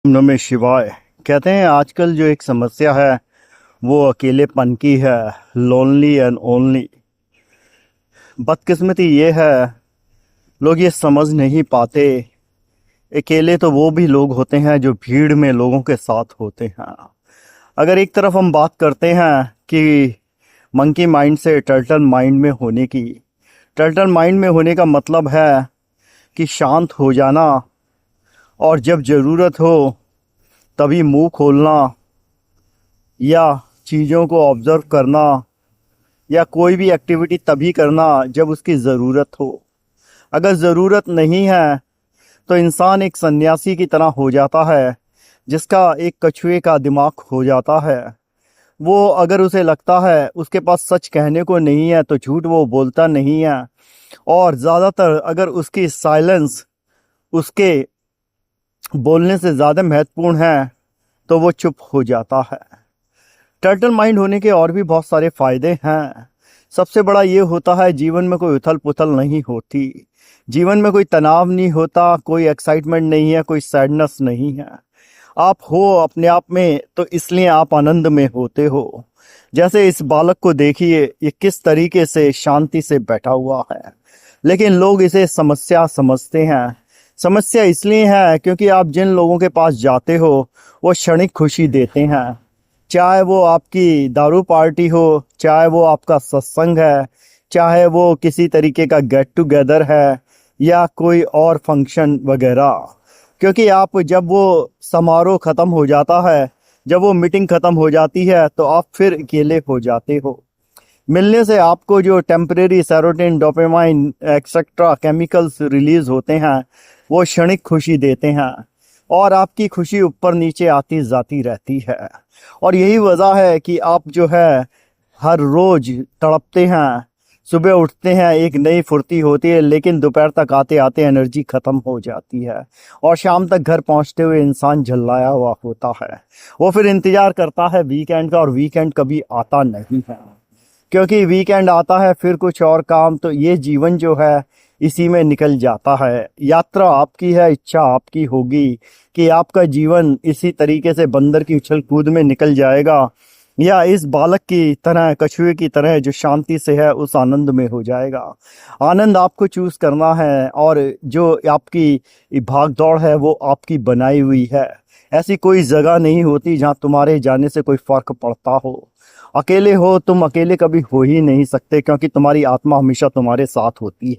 नमः शिवाय। कहते हैं आजकल जो एक समस्या है वो अकेलेपन की है। Lonely and only. बदकिस्मती ये है, लोग ये समझ नहीं पाते। अकेले तो वो भी लोग होते हैं जो भीड़ में लोगों के साथ होते हैं। अगर एक तरफ हम बात करते हैं कि मंकी माइंड से टर्टल माइंड में होने की, टर्टल माइंड में होने का मतलब है कि शांत हो जाना और जब ज़रूरत हो तभी मुंह खोलना, या चीज़ों को ऑब्जर्व करना, या कोई भी एक्टिविटी तभी करना जब उसकी ज़रूरत हो। अगर ज़रूरत नहीं है तो इंसान एक सन्यासी की तरह हो जाता है, जिसका एक कछुए का दिमाग हो जाता है। वो अगर उसे लगता है उसके पास सच कहने को नहीं है तो झूठ वो बोलता नहीं है, और ज़्यादातर अगर उसकी साइलेंस उसके बोलने से ज़्यादा महत्वपूर्ण है तो वो चुप हो जाता है। टर्टल माइंड होने के और भी बहुत सारे फायदे हैं। सबसे बड़ा ये होता है जीवन में कोई उथल पुथल नहीं होती, जीवन में कोई तनाव नहीं होता, कोई एक्साइटमेंट नहीं है, कोई सैडनेस नहीं है। आप हो अपने आप में तो इसलिए आप आनंद में होते हो। जैसे इस बालक को देखिए, ये किस तरीके से शांति से बैठा हुआ है, लेकिन लोग इसे समस्या समझते हैं। समस्या इसलिए है क्योंकि आप जिन लोगों के पास जाते हो वो क्षणिक खुशी देते हैं, चाहे वो आपकी दारू पार्टी हो, चाहे वो आपका सत्संग है, चाहे वो किसी तरीके का गेट टुगेदर है, या कोई और फंक्शन वगैरह। क्योंकि आप जब वो समारोह ख़त्म हो जाता है, जब वो मीटिंग ख़त्म हो जाती है तो आप फिर अकेले हो जाते हो। मिलने से आपको जो temporary serotonin, dopamine etcetera chemicals release होते हैं वो क्षणिक खुशी देते हैं, और आपकी खुशी ऊपर नीचे आती जाती रहती है। और यही वजह है कि आप जो है हर रोज तड़पते हैं। सुबह उठते हैं एक नई फुर्ती होती है, लेकिन दोपहर तक आते आते एनर्जी ख़त्म हो जाती है, और शाम तक घर पहुंचते हुए इंसान झल्लाया हुआ होता है। वो फिर इंतज़ार करता है वीकेंड का, और वीकेंड कभी आता नहीं है, क्योंकि वीकेंड आता है फिर कुछ और काम। तो ये जीवन जो है इसी में निकल जाता है। यात्रा आपकी है, इच्छा आपकी होगी कि आपका जीवन इसी तरीके से बंदर की उछल कूद में निकल जाएगा, या इस बालक की तरह, कछुए की तरह जो शांति से है उस आनंद में हो जाएगा। आनंद आपको चूज करना है, और जो आपकी भाग दौड़ है वो आपकी बनाई हुई है। ऐसी कोई जगह नहीं होती जहाँ तुम्हारे जाने से कोई फर्क पड़ता हो। अकेले हो तुम, अकेले कभी हो ही नहीं सकते, क्योंकि तुम्हारी आत्मा हमेशा तुम्हारे साथ होती है।